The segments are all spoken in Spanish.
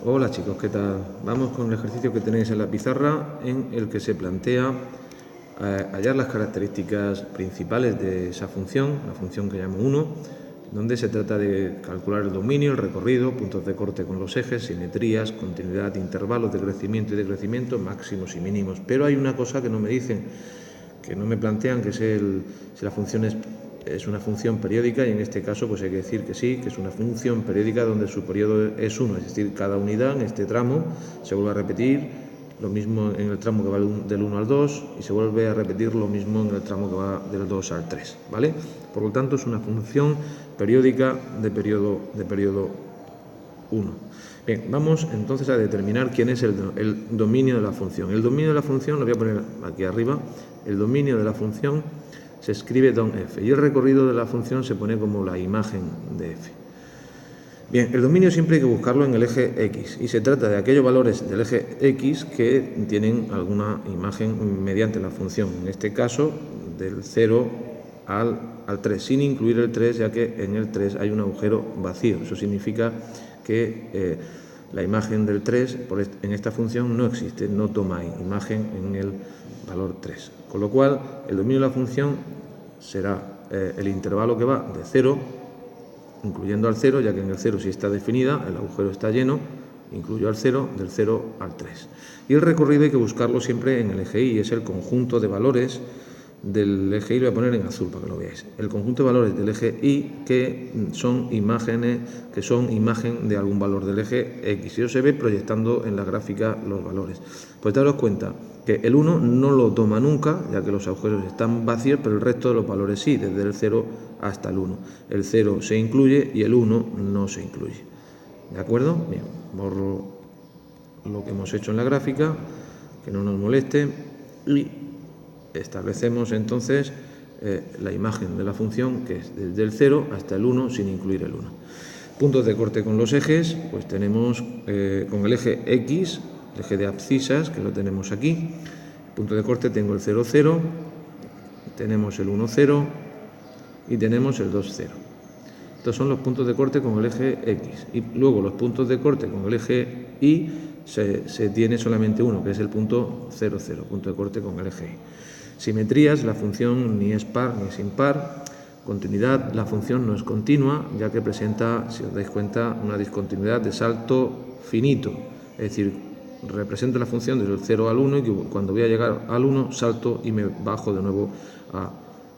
Hola chicos, ¿qué tal? Vamos con el ejercicio que tenéis en la pizarra en el que se plantea hallar las características principales de esa función, la función que llamo 1, donde se trata de calcular el dominio, el recorrido, puntos de corte con los ejes, simetrías, continuidad, intervalos de crecimiento y decrecimiento, máximos y mínimos. Pero hay una cosa que no me dicen, que no me plantean, que es si la función es una función periódica, y en este caso pues hay que decir que sí, que es una función periódica donde su periodo es 1, es decir, cada unidad en este tramo se vuelve a repetir, lo mismo en el tramo que va del 1 al 2 y se vuelve a repetir lo mismo en el tramo que va del 2 al 3, ¿vale? Por lo tanto es una función periódica de periodo 1. Bien, vamos entonces a determinar quién es el dominio de la función. El dominio de la función, lo voy a poner aquí arriba, el dominio de la función se escribe don f y el recorrido de la función se pone como la imagen de f. Bien, el dominio siempre hay que buscarlo en el eje x y se trata de aquellos valores del eje x que tienen alguna imagen mediante la función, en este caso del 0 al 3, sin incluir el 3, ya que en el 3 hay un agujero vacío. Eso significa que la imagen del 3 en esta función no existe, no toma imagen en el valor 3. Con lo cual, el dominio de la función será el intervalo que va de 0, incluyendo al 0, ya que en el 0 sí está definida, el agujero está lleno, incluyo al 0, del 0 al 3. Y el recorrido hay que buscarlo siempre en el eje y, es el conjunto de valores del eje y, lo voy a poner en azul para que lo veáis. El conjunto de valores del eje y que son imagen de algún valor del eje x. Y eso se ve proyectando en la gráfica los valores. Pues daros cuenta que el 1 no lo toma nunca, ya que los agujeros están vacíos, pero el resto de los valores sí, desde el 0 hasta el 1. El 0 se incluye y el 1 no se incluye. ¿De acuerdo? Bien, borro lo que hemos hecho en la gráfica, que no nos moleste, y establecemos entonces la imagen de la función, que es desde el 0 hasta el 1 sin incluir el 1. Puntos de corte con los ejes, pues tenemos con el eje x, el eje de abscisas, que lo tenemos aquí. Punto de corte tengo el 0, 0, tenemos el 1, 0 y tenemos el 2, 0. Estos son los puntos de corte con el eje x. Y luego los puntos de corte con el eje y se tiene solamente uno, que es el punto 0, 0, punto de corte con el eje y. Simetrías, la función ni es par ni es impar. Continuidad, la función no es continua, ya que presenta, si os dais cuenta, una discontinuidad de salto finito. Es decir, represento la función desde el 0 al 1 y cuando voy a llegar al 1 salto y me bajo de nuevo a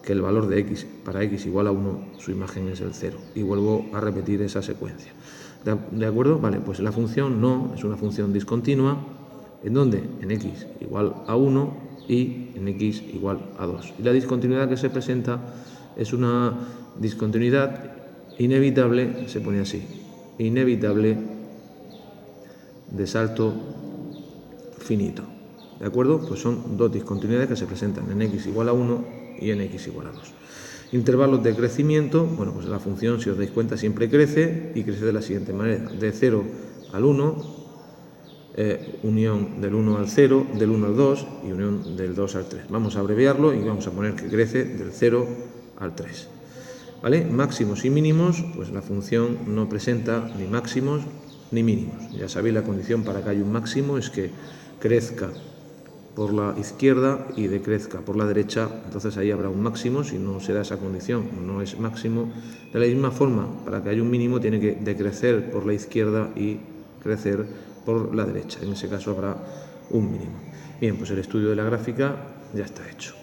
que el valor de x, para x igual a 1, su imagen es el 0. Y vuelvo a repetir esa secuencia. ¿De acuerdo? Vale, pues la función no es una función discontinua, en donde en x igual a 1 y en x igual a 2. Y la discontinuidad que se presenta es una discontinuidad inevitable, se pone así, inevitable de salto finito. ¿De acuerdo? Pues son dos discontinuidades que se presentan en x igual a 1 y en x igual a 2. Intervalos de crecimiento, bueno, pues la función, si os dais cuenta, siempre crece y crece de la siguiente manera. De 0 al 1, unión del 1 al 0, del 1 al 2 y unión del 2 al 3. Vamos a abreviarlo y vamos a poner que crece del 0 al 3. ¿Vale? Máximos y mínimos, pues la función no presenta ni máximos ni mínimos. Ya sabéis, la condición para que haya un máximo es que crezca por la izquierda y decrezca por la derecha, entonces ahí habrá un máximo. Si no se da esa condición, no es máximo. De la misma forma, para que haya un mínimo tiene que decrecer por la izquierda y crecer por la derecha. En ese caso habrá un mínimo. Bien, pues el estudio de la gráfica ya está hecho.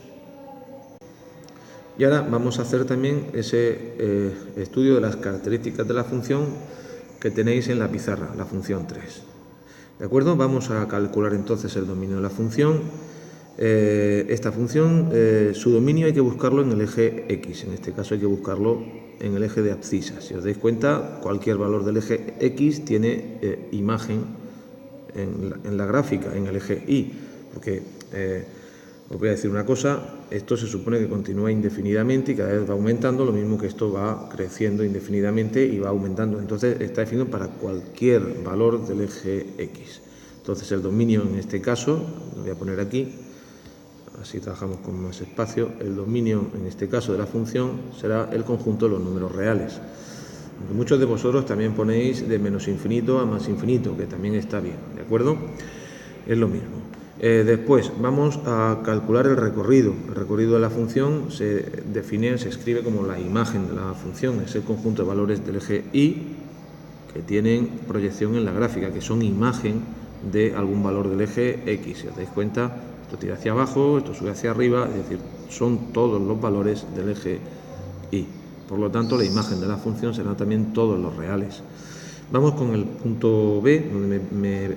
Y ahora vamos a hacer también ese estudio de las características de la función que tenéis en la pizarra, la función 3. ¿De acuerdo? Vamos a calcular entonces el dominio de la función. Esta función, su dominio hay que buscarlo en el eje x, en este caso hay que buscarlo en el eje de abscisas. Si os dais cuenta, cualquier valor del eje x tiene imagen en la gráfica, en el eje y, porque os voy a decir una cosa, esto se supone que continúa indefinidamente y cada vez va aumentando, lo mismo que esto va creciendo indefinidamente y va aumentando. Entonces está definido para cualquier valor del eje x. Entonces el dominio en este caso, lo voy a poner aquí, así trabajamos con más espacio, el dominio en este caso de la función será el conjunto de los números reales. Aunque muchos de vosotros también ponéis de menos infinito a más infinito, que también está bien, ¿de acuerdo? Es lo mismo. Después vamos a calcular el recorrido. El recorrido de la función se define, se escribe como la imagen de la función, es el conjunto de valores del eje y que tienen proyección en la gráfica, que son imagen de algún valor del eje X. Si os dais cuenta, esto tira hacia abajo, esto sube hacia arriba, es decir, son todos los valores del eje Y. Por lo tanto, la imagen de la función será también todos los reales. Vamos con el punto B, donde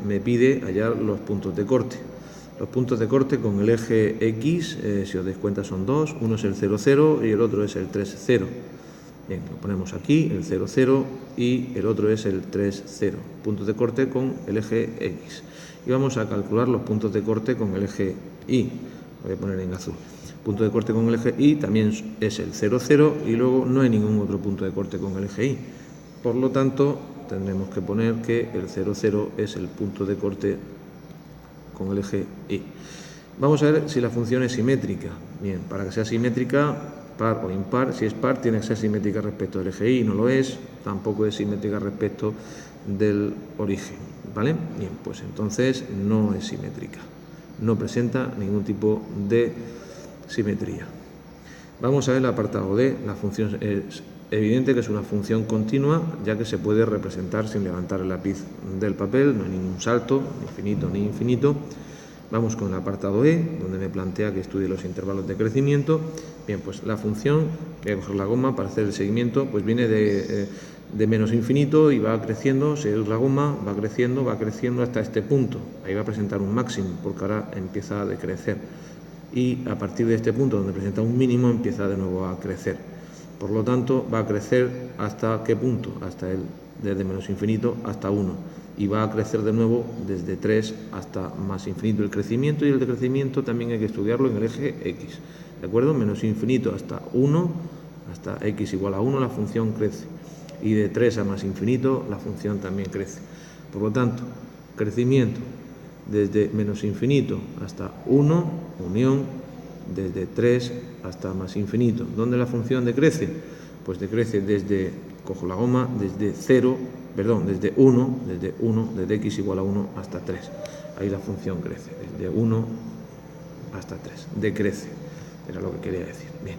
me pide hallar los puntos de corte. Los puntos de corte con el eje X, si os dais cuenta, son dos. Uno es el 0, 0 y el otro es el 3, 0. Bien, lo ponemos aquí, el 0, 0 y el otro es el 3, 0. Puntos de corte con el eje X. Y vamos a calcular los puntos de corte con el eje Y. Lo voy a poner en azul. Punto de corte con el eje Y también es el 0, 0 y luego no hay ningún otro punto de corte con el eje Y. Por lo tanto, tendremos que poner que el 0, 0 es el punto de corte con el eje Y. Vamos a ver si la función es simétrica. Bien, para que sea simétrica, par o impar, si es par tiene que ser simétrica respecto del eje Y, no lo es, tampoco es simétrica respecto del origen, ¿vale? Bien, pues entonces no es simétrica, no presenta ningún tipo de simetría. Vamos a ver el apartado D. La función es evidente que es una función continua, ya que se puede representar sin levantar el lápiz del papel, no hay ningún salto, ni finito ni infinito. Vamos con el apartado E, donde me plantea que estudie los intervalos de crecimiento. Bien, pues la función, voy a coger la goma para hacer el seguimiento, pues viene de menos infinito y va creciendo, se usa la goma, va creciendo hasta este punto. Ahí va a presentar un máximo, porque ahora empieza a decrecer. Y a partir de este punto, donde presenta un mínimo, empieza de nuevo a crecer. Por lo tanto, va a crecer hasta ¿qué punto? Desde menos infinito hasta 1. Y va a crecer de nuevo desde 3 hasta más infinito el crecimiento, y el decrecimiento también hay que estudiarlo en el eje X, ¿de acuerdo? Menos infinito hasta 1, hasta X igual a 1, la función crece, y de 3 a más infinito la función también crece. Por lo tanto, crecimiento desde menos infinito hasta 1, unión desde 3 hasta más infinito. ¿Dónde la función decrece? Pues decrece desde, cojo la goma, desde 1, desde X igual a 1 hasta 3. Ahí la función crece, desde 1 hasta 3, decrece, era lo que quería decir. Bien,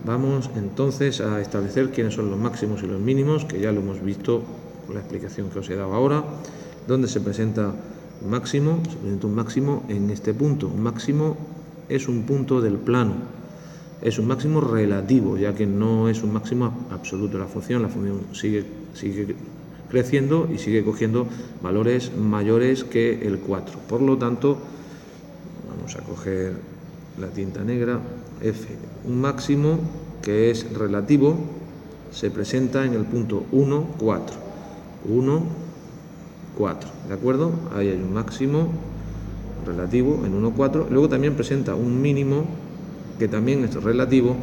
vamos entonces a establecer quiénes son los máximos y los mínimos, que ya lo hemos visto con la explicación que os he dado ahora. ¿Dónde se presenta un máximo? Se presenta un máximo en este punto. Un máximo es un punto del plano, es un máximo relativo, ya que no es un máximo absoluto. La función sigue creciendo y sigue cogiendo valores mayores que el 4. Por lo tanto, vamos a coger la tinta negra, F. Un máximo que es relativo se presenta en el punto 1, 4. 1, 4, ¿de acuerdo? Ahí hay un máximo relativo en 1, 4. Luego también presenta un mínimo que también es relativo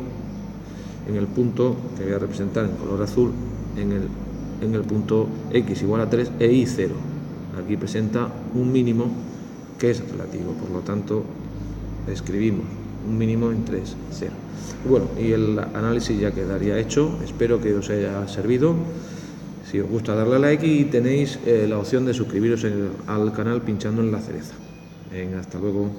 en el punto que voy a representar en color azul, en el punto X igual a 3 e Y 0. Aquí presenta un mínimo que es relativo, por lo tanto escribimos un mínimo en 3, 0. Bueno, y el análisis ya quedaría hecho. Espero que os haya servido. Si os gusta, darle a like, y tenéis la opción de suscribiros al canal pinchando en la cereza. Venga, hasta luego.